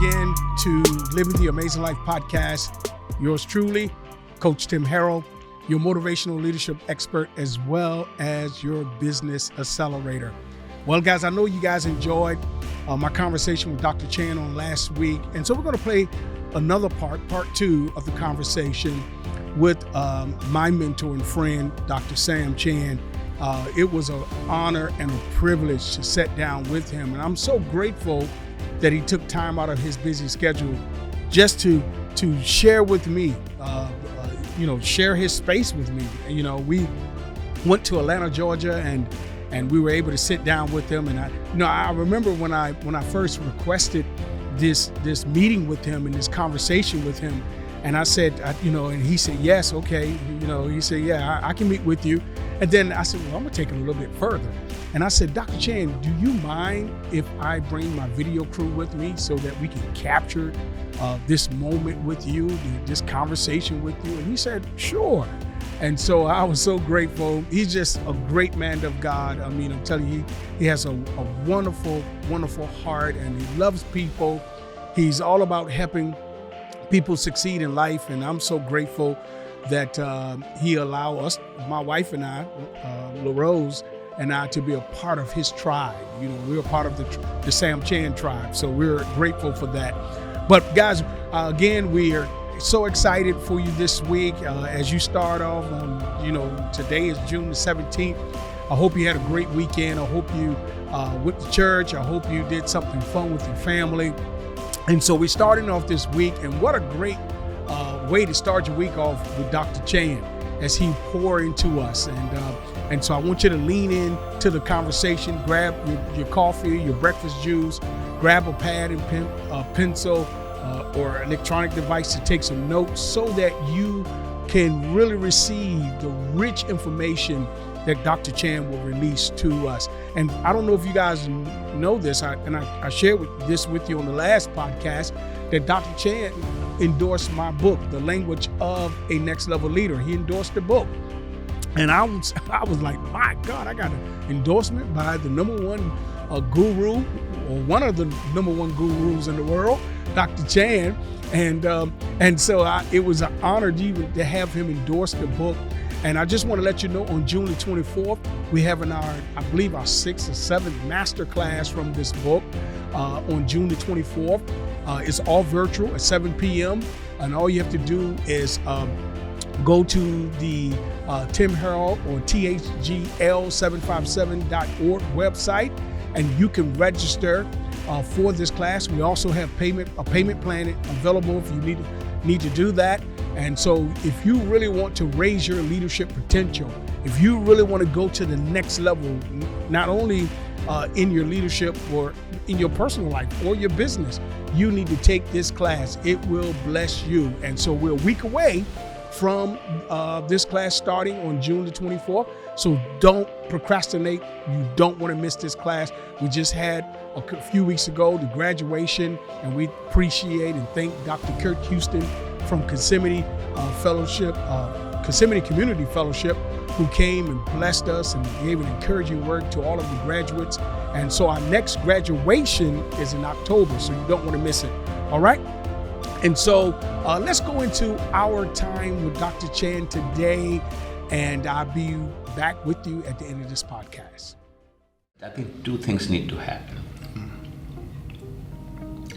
again to Living the Amazing Life podcast. Yours truly, Coach Tim Harrell, your motivational leadership expert as well as your business accelerator. Well, guys, I know you guys enjoyed my conversation with Dr. Chan on last week. And so we're going to play another part two of the conversation with my mentor and friend, Dr. Sam Chan. It was an honor and a privilege to sit down with him. And I'm so grateful that he took time out of his busy schedule just to share with me, share his space with me. We went to Atlanta, Georgia, and we were able to sit down with him. And I remember when I first requested this meeting with him and this conversation with him, and I said, and he said, yes, okay. He said, yeah, I can meet with you. And then I said, well, I'm gonna take it a little bit further. And I said, Dr. Chan, do you mind if I bring my video crew with me so that we can capture this moment with you, this conversation with you? And he said, sure. And so I was so grateful. He's just a great man of God. I mean, I'm telling you, he has a wonderful, wonderful heart, and he loves people. He's all about helping people succeed in life. And I'm so grateful that he allowed us, my wife and I, LaRose and I, to be a part of his tribe. We're a part of the Sam Chan tribe. So we're grateful for that. But guys, again, we are so excited for you this week as you start off on, today is June the 17th. I hope you had a great weekend. I hope you went to church. I hope you did something fun with your family. And so we're starting off this week, and what a great way to start your week off with Dr. Chan as he pour into us. And so I want you to lean in to the conversation, grab your coffee, your breakfast juice, grab a pad and pencil or electronic device to take some notes so that you can really receive the rich information that Dr. Chan will release to us. And I don't know if you guys know this, I shared this with you on the last podcast, that Dr. Chan endorsed my book, The Language of a Next Level Leader. He endorsed the book. And I was like, my God, I got an endorsement by the number one guru, or one of the number one gurus in the world, Dr. Chan. And so it was an honor to have him endorse the book. And I just want to let you know, on June the 24th, we have our 6th or 7th masterclass from this book on June the 24th. It's all virtual at 7 p.m. And all you have to do is go to the Tim Harrell or thgl757.org website, and you can register for this class. We also have a payment plan available if you need to do that. And so if you really want to raise your leadership potential, if you really want to go to the next level, not only in your leadership or in your personal life or your business, you need to take this class. It will bless you. And so we're a week away from this class starting on June the 24th. So don't procrastinate. You don't want to miss this class. We just had a few weeks ago the graduation, and we appreciate and thank Dr. Kurt Houston from Kissimmee Community Fellowship, who came and blessed us and gave an encouraging word to all of the graduates. And so our next graduation is in October, so you don't want to miss it. All right? And so let's go into our time with Dr. Chan today, and I'll be back with you at the end of this podcast. I think two things need to happen.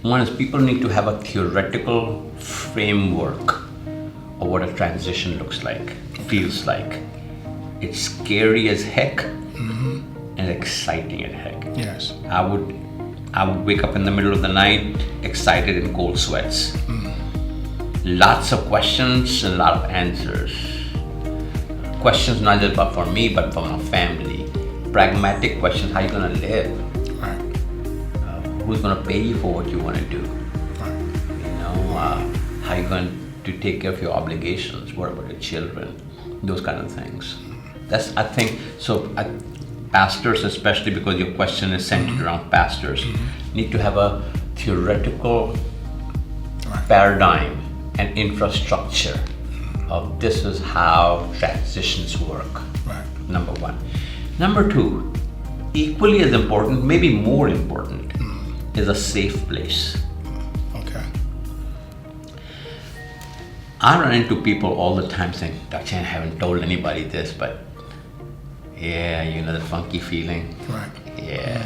One is people need to have a theoretical framework of what a transition looks like, feels like. It's scary as heck and exciting as heck. Yes. I would wake up in the middle of the night excited in cold sweats. Lots of questions and a lot of answers. Questions not just for me, but for my family. Pragmatic questions: how are you going to live? Right. Who's going to pay you for what you want to do? Right. How are you going to take care of your obligations? What about your children? Those kind of things. That's, I think, so pastors, especially because your question is centered around pastors, need to have a theoretical paradigm and infrastructure of this is how transitions work. Right. Number one. Number two, equally as important, maybe more important, is a safe place. I run into people all the time saying, Dr. Chen, I haven't told anybody this, but yeah, you know, the funky feeling. Right. Yeah.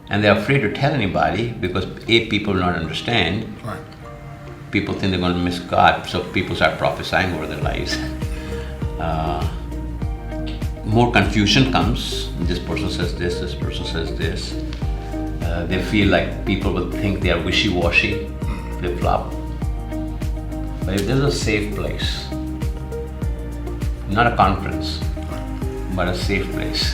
And they're afraid to tell anybody because people will not understand. Right. People think they're going to miss God, so people start prophesying over their lives. More confusion comes. This person says this person says this. They feel like people will think they are wishy-washy, flip-flop. But if there's a safe place, not a conference, but a safe place,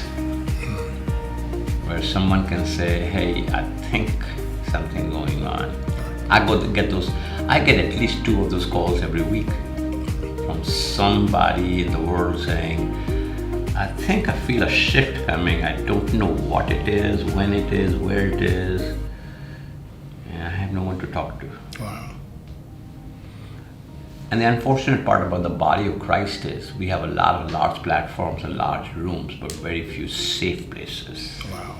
where someone can say, hey, I think something's going on. I get at least 2 of those calls every week from somebody in the world saying, I think I feel a shift coming. I don't know what it is, when it is, where it is. And I have no one to talk to. Wow. And the unfortunate part about the body of Christ is we have a lot of large platforms and large rooms, but very few safe places. Wow.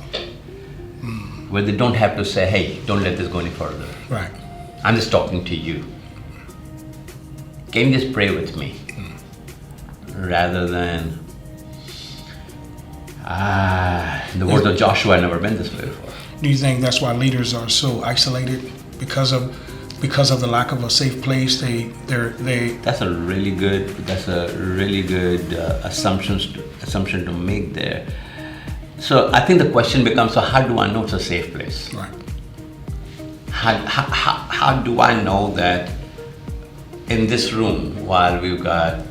Where they don't have to say, hey, don't let this go any further. Right. I'm just talking to you. Can you just pray with me? Rather than, the words of Joshua, I've never been this way before. Do you think that's why leaders are so isolated because of the lack of a safe place? They That's a really good assumption to make there. So I think the question becomes, so how do I know it's a safe place? Right. How do I know that in this room, while we've got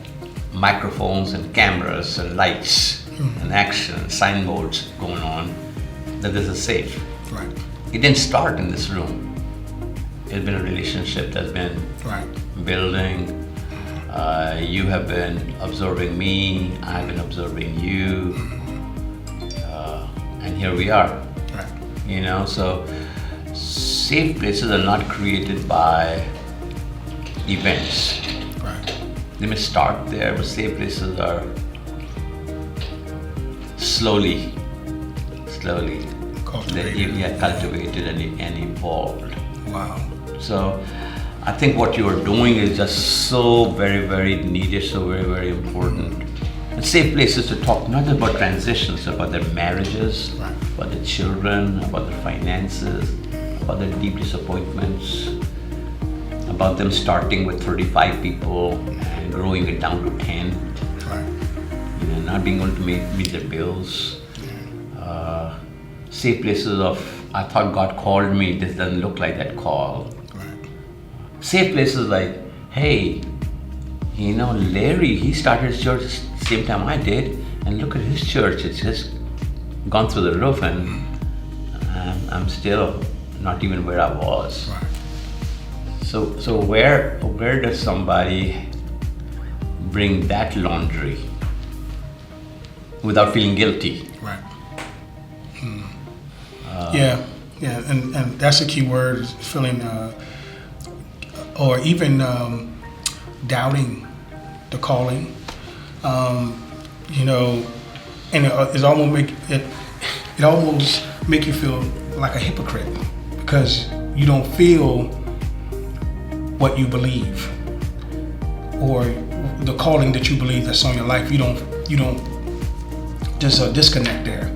microphones and cameras and lights and action and signboards going on, that this is safe? Right. It didn't start in this room. It's been a relationship that's been building. You have been observing me, I've been observing you, and here we are. Right. You know, so safe places are not created by events. Right. They may start there, but safe places are slowly cultivated and evolved. Wow. So I think what you are doing is just so very, very needed, so very, very important. And safe places to talk not just about transitions, about their marriages, Right. about their children, about their finances, about their deep disappointments, about them starting with 35 people and growing it down to 10. Right. You know, not being able to meet their bills. Safe places of, I thought God called me, this doesn't look like that call. Right. Safe places like, hey, you know, Larry, he started his church the same time I did, and look at his church, it's just gone through the roof, and I'm still not even where I was. Right. So where does somebody bring that laundry without feeling guilty? Right. Yeah, and that's a key word, is feeling, or even doubting the calling. You know, and it almost make you feel like a hypocrite because you don't feel what you believe, or the calling that you believe that's on your life. You don't. There's a disconnect there.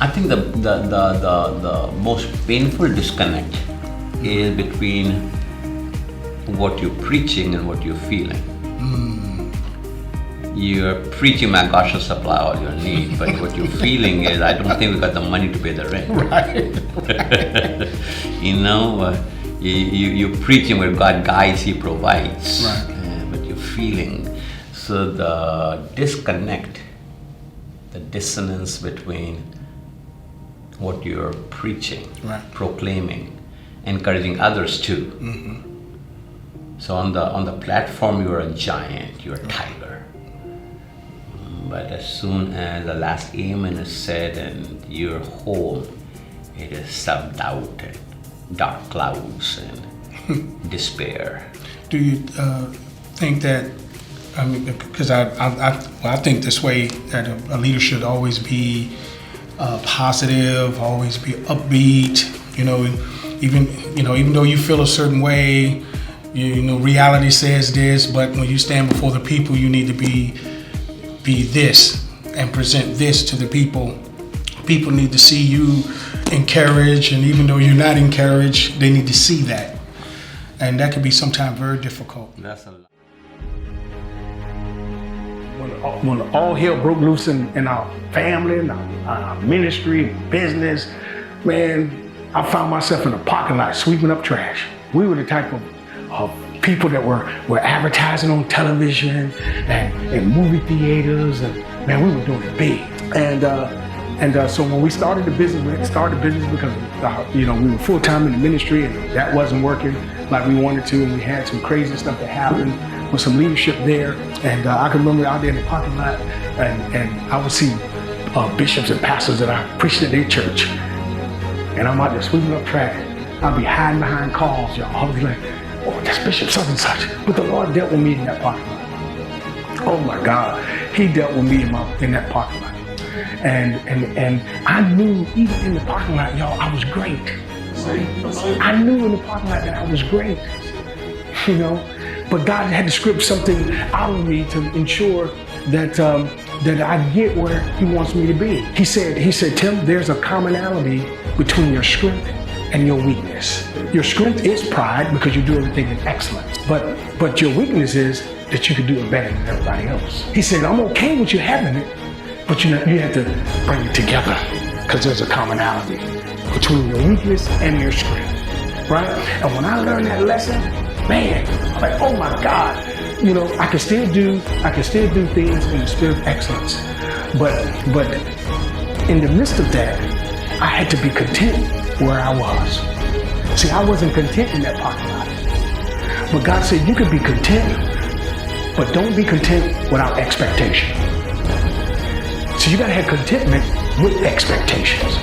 I think the most painful disconnect is between what you're preaching and what you're feeling. You're preaching, my gosh, I'll supply all your needs, but what you're feeling is, I don't think we got the money to pay the rent. Right. You know, you're preaching where God guides, He provides. Right. But you're feeling. So the disconnect, the dissonance between what you're preaching, Right. proclaiming, encouraging others to. So on the platform, you're a giant, you're a tiger. But as soon as the last amen is said and you're home, it is self-doubt and dark clouds and despair. Do you think that? I mean, because I think this way that a leader should always be positive, always be upbeat. You know, even though you feel a certain way, You know, reality says this, but when you stand before the people, you need to be this and present this to the people. People need to see you encouraged, and even though you're not encouraged, they need to see that. And that can be sometimes very difficult. That's a lot. When all hell broke loose in our family, in our ministry, business, man, I found myself in a parking lot sweeping up trash. We were the type of people that were advertising on television and in movie theaters, and man, we were doing it big. And so when we started the business, because we were full-time in the ministry, and that wasn't working like we wanted to, and we had some crazy stuff that happened with some leadership there. And I can remember out there in the parking lot, and I would see bishops and pastors that I preached at their church, and I'm out there sweeping up trash. I'd be hiding behind cars, y'all. I'll be like, oh, that's Bishop such and such. But the Lord dealt with me in that parking lot. Oh my God, He dealt with me in that parking lot. And I knew even in the parking lot, y'all, I was great. I knew in the parking lot that I was great, you know. But God had to script something out of me to ensure that I get where He wants me to be. He said, Tim, there's a commonality between your strength and your weakness. Your strength is pride because you do everything in excellence. But your weakness is that you can do it better than everybody else. He said, I'm okay with you having it, but you have to bring it together because there's a commonality between your weakness and your strength, right? And when I learned that lesson, man, I'm like, oh my God, you know, I can still do things in the spirit of excellence, but in the midst of that, I had to be content where I was. See, I wasn't content in that parking lot, but God said you can be content, but don't be content without expectation. So you gotta have contentment with expectations.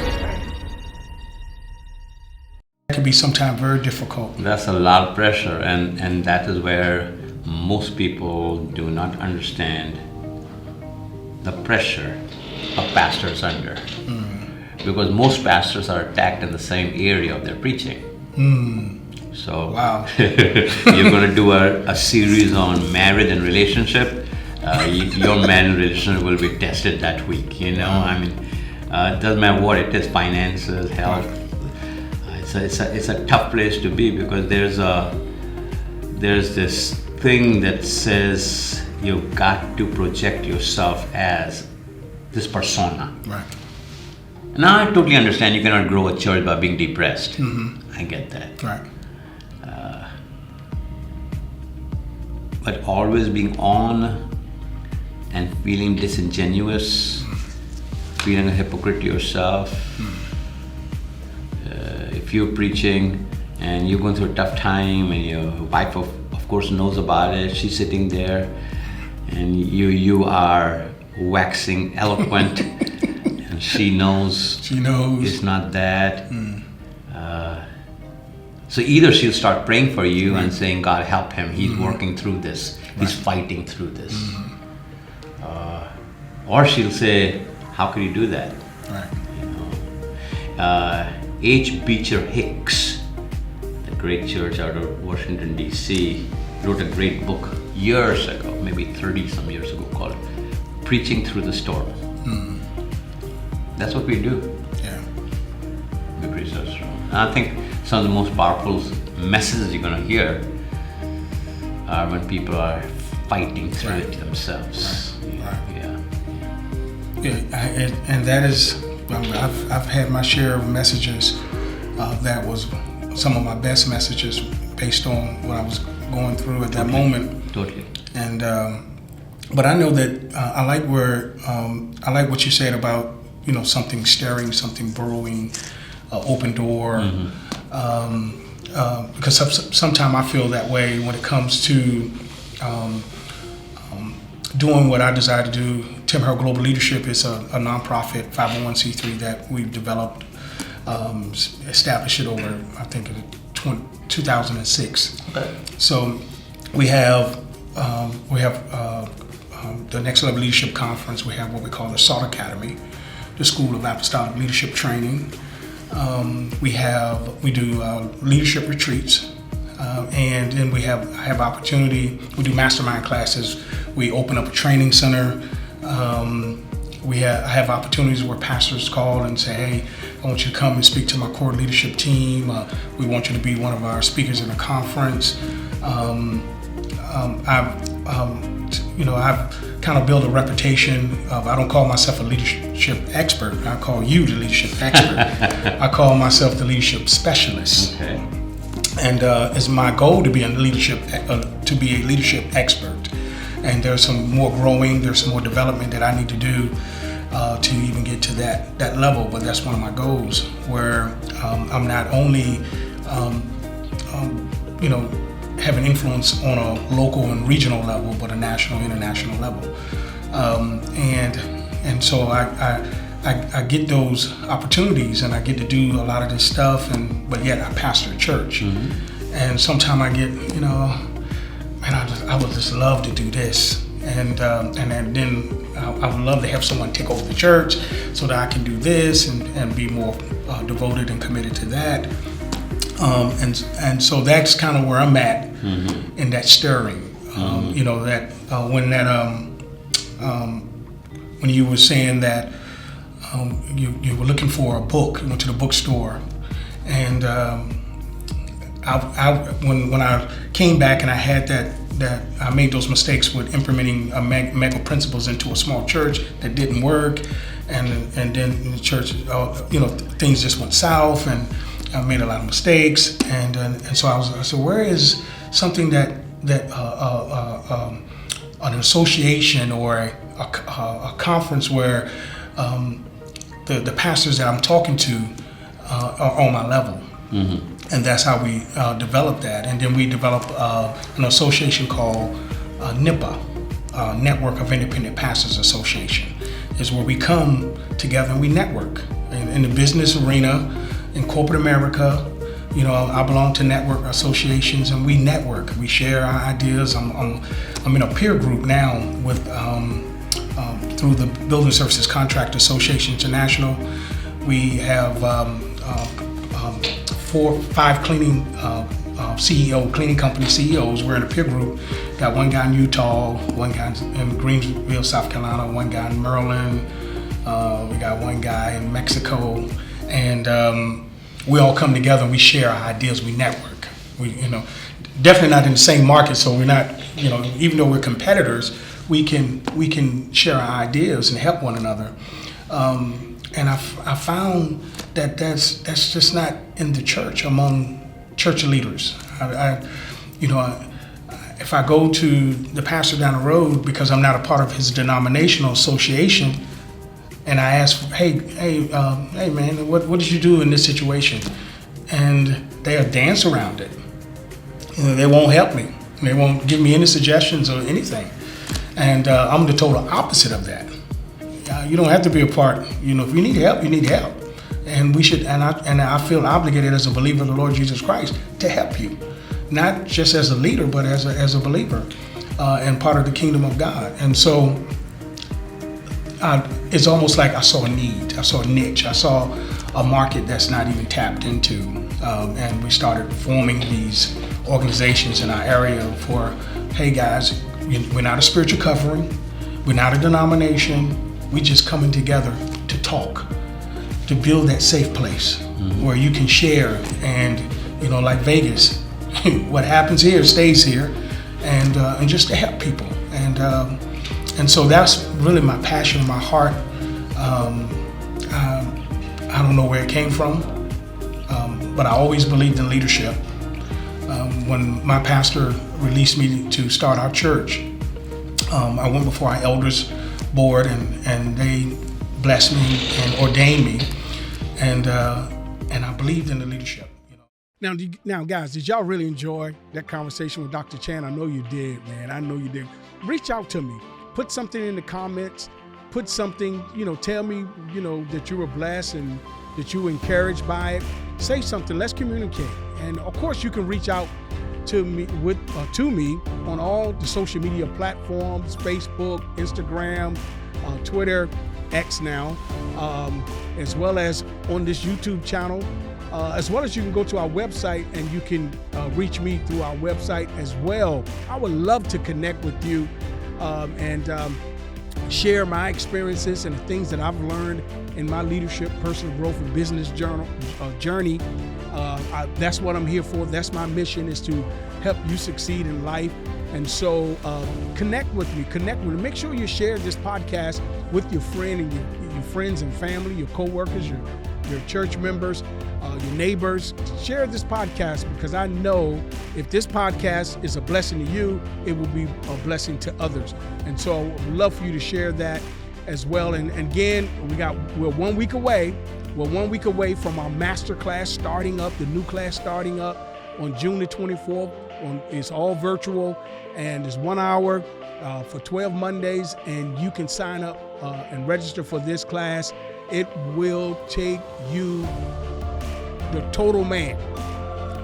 It can be sometimes very difficult. That's a lot of pressure, and that is where most people do not understand the pressure a pastor is under. Because most pastors are attacked in the same area of their preaching. So wow. You're going to do a series on marriage and relationship. Your marriage relationship will be tested that week. You know, I mean, it doesn't matter what it is, finances, health. It's a tough place to be because there's this thing that says you've got to project yourself as this persona. Right. Now I totally understand you cannot grow a church by being depressed. I get that. Right. But always being on and feeling disingenuous, feeling a hypocrite to yourself. If you're preaching and you're going through a tough time and your wife of course knows about it, she's sitting there and you are waxing eloquent and she knows it's not that. So either she'll start praying for you and saying, God help him, he's working through this, he's fighting through this. Or she'll say, how can you do that? Right. You know, H. Beecher Hicks, the great church out of Washington, D.C., wrote a great book years ago, maybe 30 some years ago, called Preaching Through the Storm. That's what we do. Yeah. We preach through the storm. And I think some of the most powerful messages you're going to hear are when people are fighting through it themselves. Right. Yeah. Yeah, and that is, I've had my share of messages that was some of my best messages based on what I was going through at that moment. Totally. And but I know that I like what you said about, you know, something stirring, something brewing, open door. Because sometimes I feel that way when it comes to doing what I desire to do. Tim Harrell Global Leadership is a nonprofit 501c3 that we've developed, established it over, I think, 2006. Okay. So we have the Next Level Leadership Conference. We have what we call the SALT Academy, the School of Apostolic Leadership Training. We do leadership retreats. And then I have opportunity. We do mastermind classes. We open up a training center. I have opportunities where pastors call and say, hey, I want you to come and speak to my core leadership team. We want you to be one of our speakers in a conference. I've kind of built a reputation of, I don't call myself a leadership expert. I call you the leadership expert. I call myself the leadership specialist. Okay. And it's my goal to be a leadership expert. And there's some more growing, there's some more development that I need to do to even get to that level. But that's one of my goals, where I'm not only have an influence on a local and regional level, but a national, international level. And so I get those opportunities, and I get to do a lot of this stuff, but yet I pastor a church. Mm-hmm. And sometimes I get, I would just love to do this. And then I would love to have someone take over the church so that I can do this and be more devoted and committed to that. And so that's kind of where I'm at, mm-hmm. in that stirring. When you were saying that you were looking for a book, you went to the bookstore, and when I came back and I had that I made those mistakes with implementing mega principles into a small church that didn't work, and then in the church, things just went south, and I made a lot of mistakes, and so I said, where is something that an association or a conference where the pastors that I'm talking to are on my level. Mm-hmm. And that's how we developed that. And then we developed an association called NIPA, Network of Independent Pastors Association, is where we come together and we network in the business arena, in corporate America. I belong to network associations, and we network. We share our ideas. I'm in a peer group now with through the Building Services Contract Association International. We have 5 cleaning cleaning company CEOs. We're in a peer group. Got one guy in Utah, one guy in Greenville, South Carolina, one guy in Maryland. We got one guy in Mexico, and we all come together and we share our ideas. We network. We, definitely not in the same market, so we're not, even though we're competitors, we can share our ideas and help one another. And I found that that's just not in the church, among church leaders. If I go to the pastor down the road, because I'm not a part of his denominational association, and I ask, hey man, what did you do in this situation? And they'll dance around it. They won't help me. They won't give me any suggestions or anything. And I'm the total opposite of that. You don't have to be a part. If you need help, you need help. And we should. And I feel obligated as a believer of the Lord Jesus Christ to help you, not just as a leader, but as a believer and part of the kingdom of God. And so it's almost like I saw a need. I saw a niche. I saw a market that's not even tapped into. And we started forming these organizations in our area for, hey guys, we're not a spiritual covering. We're not a denomination. We just coming together to talk, to build that safe place, mm-hmm. where you can share, and like Vegas, what happens here stays here, and just to help people, and so that's really my passion, my heart. I don't know where it came from, but I always believed in leadership. When my pastor released me to start our church, I went before our elders board, and they blessed me and ordained me, and I believed in the leadership. Now, guys, did y'all really enjoy that conversation with Dr. Chan? I know you did, man. I know you did. Reach out to me. Put something in the comments. Put something, tell me, that you were blessed and that you were encouraged by it. Say something. Let's communicate. And of course, you can reach out to me on all the social media platforms: Facebook, Instagram, Twitter, X now, as well as on this YouTube channel. as well as you can go to our website and you can reach me through our website as well. I would love to connect with you and share my experiences and the things that I've learned in my leadership, personal growth, and business journey. That's what I'm here for. That's my mission, is to help you succeed in life. And so connect with me. Make sure you share this podcast with your friend and your friends and family, your coworkers, your church members, your neighbors. Share this podcast, because I know if this podcast is a blessing to you, it will be a blessing to others. And so I would love for you to share that as well. And again, we're 1 week away. We're 1 week away from our master class starting up, the new class starting up on June the 24th. It's all virtual, and it's 1 hour for 12 Mondays, and you can sign up and register for this class. It will take you the total man,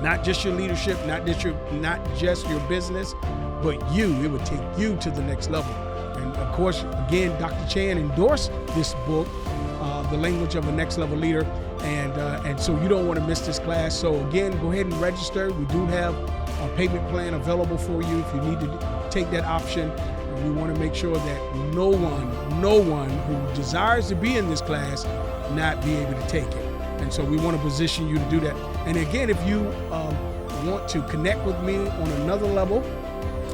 not just your leadership, not just your business, but you. It would take you to the next level. And of course, again, Dr. Chan endorsed this book, The Language of a Next Level Leader, and so you don't want to miss this class. So again, go ahead and register. We do have a payment plan available for you if you need to take that option. And we want to make sure that no one who desires to be in this class not be able to take it. And so we want to position you to do that. And again, if you want to connect with me on another level,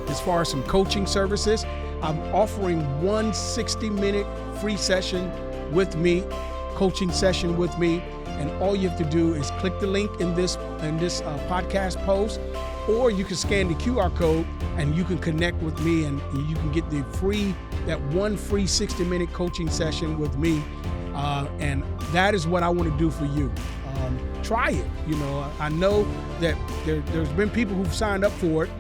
as far as some coaching services, I'm offering one 60-minute free session with me, coaching session with me. And all you have to do is click the link in this podcast post, or you can scan the QR code and you can connect with me, and you can get that one free 60-minute coaching session with me. And that is what I want to do for you. Try it. I know that there's been people who've signed up for it,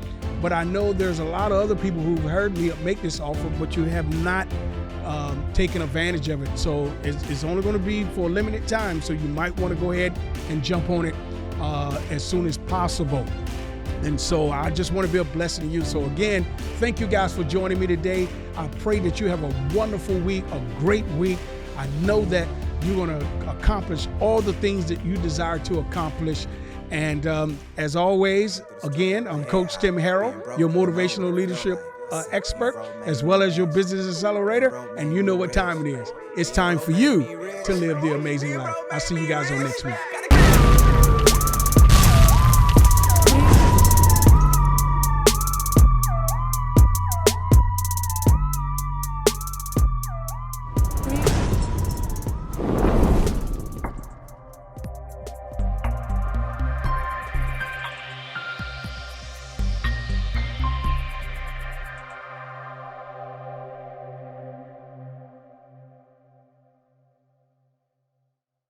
but I know there's a lot of other people who've heard me make this offer, but you have not taken advantage of it. So it's only going to be for a limited time. So you might want to go ahead and jump on it as soon as possible. And so I just want to be a blessing to you. So again, thank you guys for joining me today. I pray that you have a wonderful week, a great week. I know that you're going to accomplish all the things that you desire to accomplish. And as always, again, I'm Coach Tim Harrell, your motivational leadership expert, as well as your business accelerator. And you know what time it is. It's time for you to live the amazing life. I'll see you guys on next week.